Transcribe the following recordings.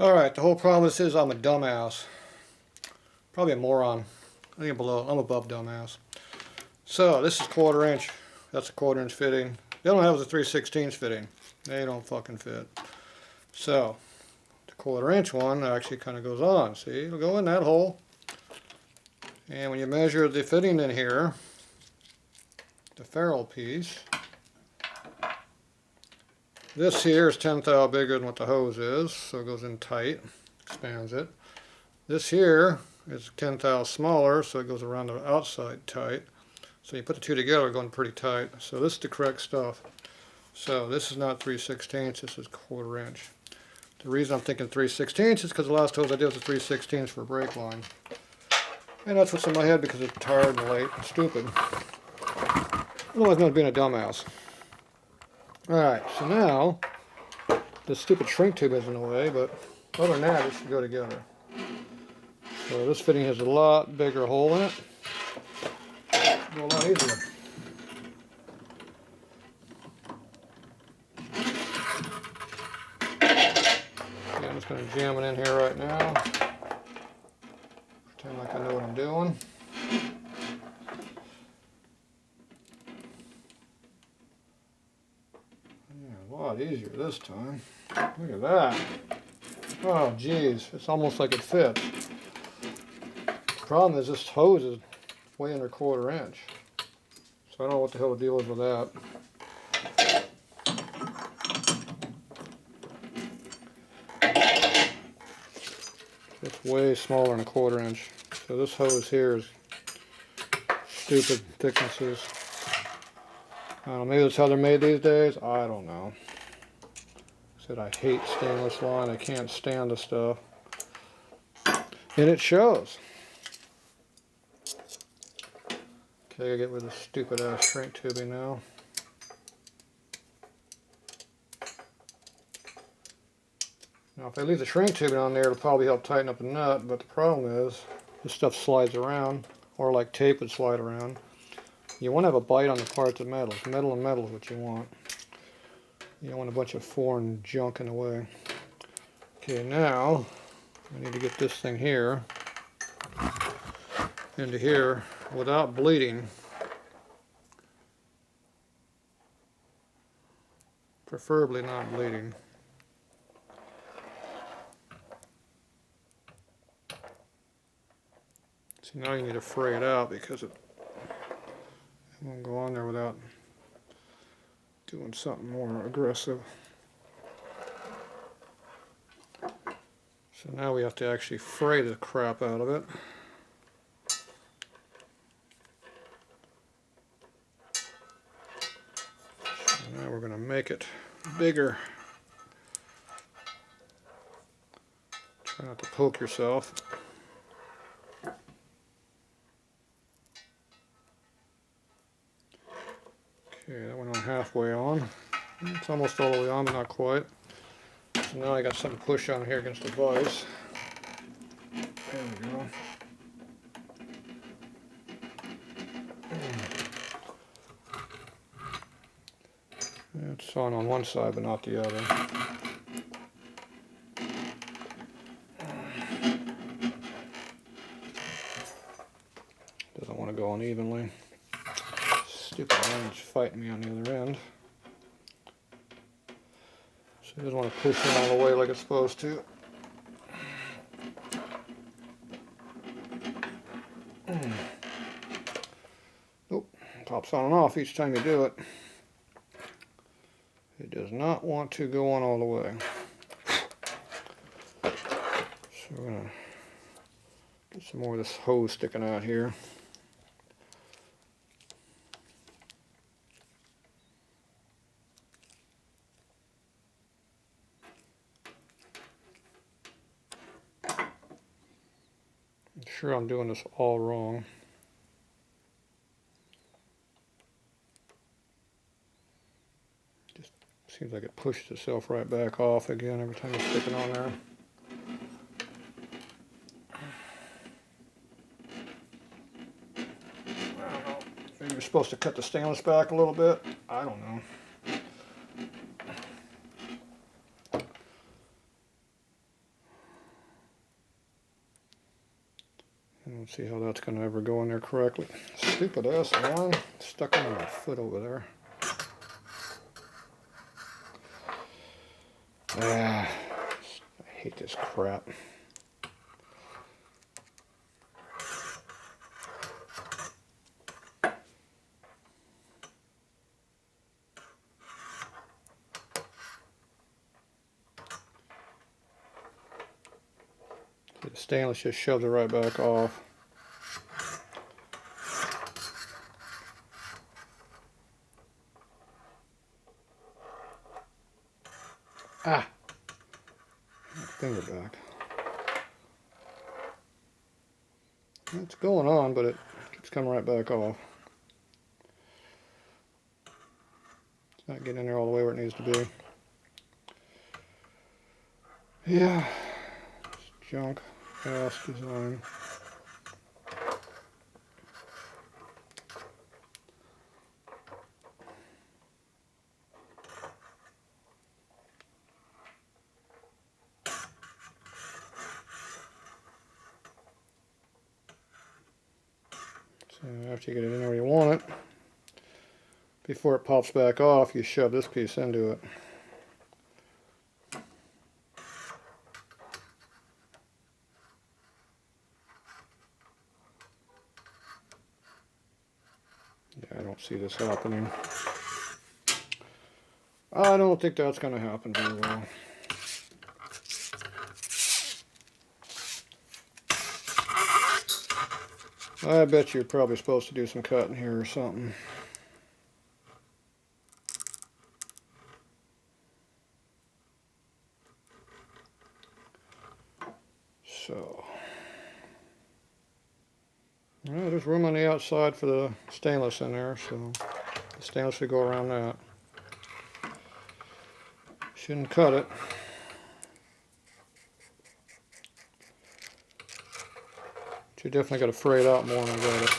Alright, the whole problem with this is I'm a dumbass. Probably a moron. I think I'm above dumbass. So, this is 1/4 inch. That's a 1/4 inch fitting. The other one was a 3/16 fitting. They don't fucking fit. So, the 1/4 inch one actually kind of goes on. See, it'll go in that hole. And when you measure the fitting in here, the ferrule piece, this here is 10 thou bigger than what the hose is, so it goes in tight, expands it. This here is 10 thou smaller, so it goes around the outside tight. So you put the two together, going pretty tight. So this is the correct stuff. So this is not 3/16, this is 1/4 inch. The reason I'm thinking 3/16 is because the last hose I did was a 3/16 for a brake line. And that's what's in my head because it's tired and late and stupid. Otherwise known as being a dumbass. Alright, so now, this stupid shrink tube is in the way, but other than that, it should go together. So this fitting has a lot bigger hole in it. It'll go a lot easier. Okay, I'm just going to jam it in here right now. Pretend like I know what I'm doing. Yeah, a lot easier this time. Look at that. Oh geez, it's almost like it fits. The problem is this hose is way under 1/4 inch. So I don't know what the hell the deal is with that. It's way smaller than 1/4 inch. So this hose here is stupid thicknesses. I don't know, maybe that's how they're made these days. I don't know. I said I hate stainless line. I can't stand the stuff. And it shows. Okay, I get rid of the stupid ass shrink tubing now. Now if I leave the shrink tubing on there, it'll probably help tighten up the nut, but the problem is this stuff slides around, or like tape would slide around. You want to have a bite on the parts of metal. Metal and metal is what you want. You don't want a bunch of foreign junk in the way. Okay, now I need to get this thing here into here without bleeding. Preferably not bleeding. See, now you need to fray it out because it won't go on there without doing something more aggressive. So now we have to actually fray the crap out of it. So now we're going to make it bigger. Try not to poke yourself. Okay, that went on halfway on. It's almost all the way on, but not quite. So now I got something to push on here against the vise. There we go. It's on one side, but not the other. Doesn't want to go on evenly. Stupid orange fighting me on the other end. So it doesn't want to push it all the way like it's supposed to. Nope, pops on and off each time you do it. It does not want to go on all the way. So we're going to get some more of this hose sticking out here. I'm sure I'm doing this all wrong. Just seems like it pushes itself right back off again every time you stick it on there. I don't know. Maybe you're supposed to cut the stainless back a little bit. I don't know. don't see how that's going to ever go in there correctly. Stupid ass line stuck on my foot over there. Ah, I hate this crap. The stainless just shoves it right back off. Ah! My finger back. It's going on, but it keeps coming right back off. It's not getting in there all the way where it needs to be. Yeah, it's junk ass design. So after you get it in where you want it, before it pops back off, you shove this piece into it. Yeah, I don't see this happening. I don't think that's going to happen very well. I bet you're probably supposed to do some cutting here or something. So, well, there's room on the outside for the stainless in there, so the stainless should go around that. Shouldn't cut it. But you definitely got to fray it out more than I got it.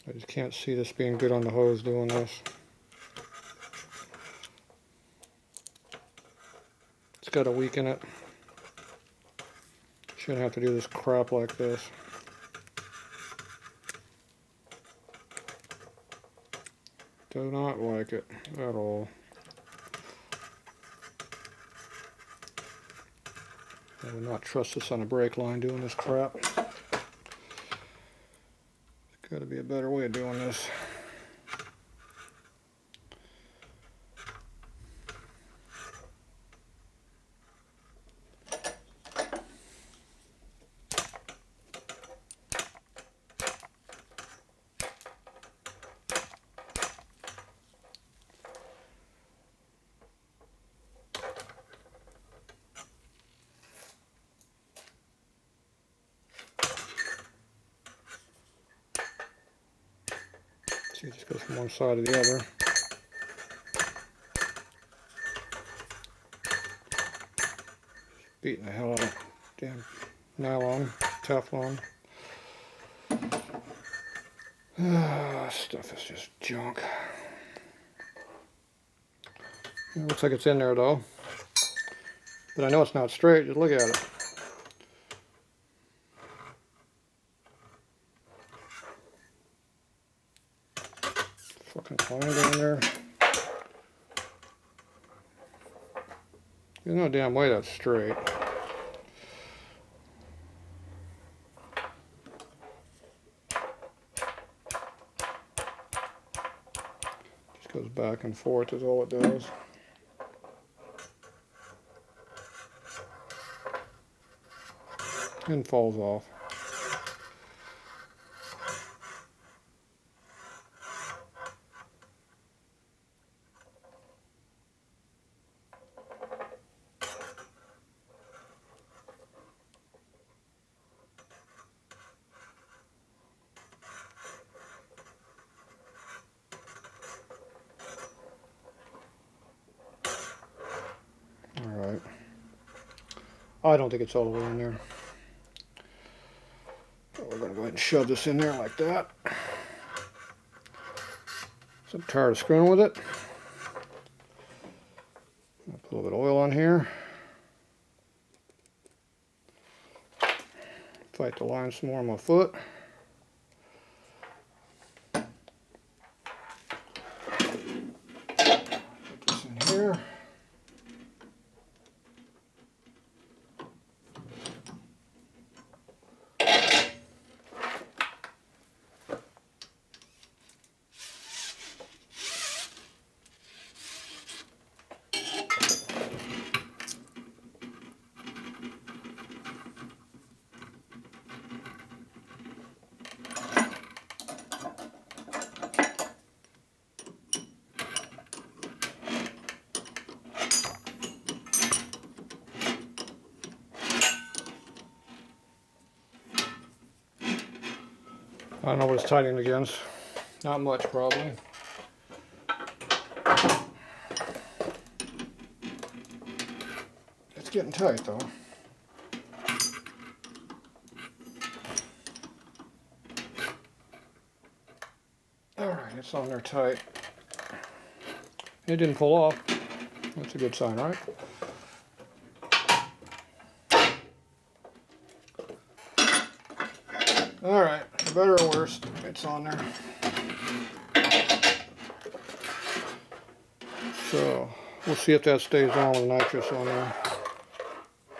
I just can't see this being good on the hose doing this. It's got a weak in it. Shouldn't have to do this crap like this. Do not like it at all. I would not trust this on a brake line doing this crap. Got to be a better way of doing this. See, it just goes from one side to the other. Beating the hell out of damn nylon, Teflon. Stuff is just junk. It looks like it's in there though. But I know it's not straight, just look at it. Fucking triangle in there. There's no damn way that's straight. Just goes back and forth is all it does. And falls off. Alright. I don't think it's all the way in there. So we're going to go ahead and shove this in there like that. So I'm tired of screwing with it. I'll put a little bit of oil on here. Fight the line some more on my foot. Put this in here. I don't know what it's tightening against. Not much, probably. It's getting tight, though. Alright, it's on there tight. It didn't pull off. That's a good sign, right? Alright, for better or worse, it's on there. So, we'll see if that stays on with the nitrous on there.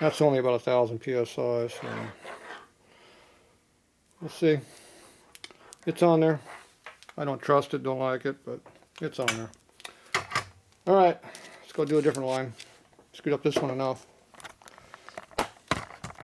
That's only about 1,000 psi, so we'll see. It's on there. I don't trust it, don't like it, but it's on there. Alright, let's go do a different line. Screwed up this one enough.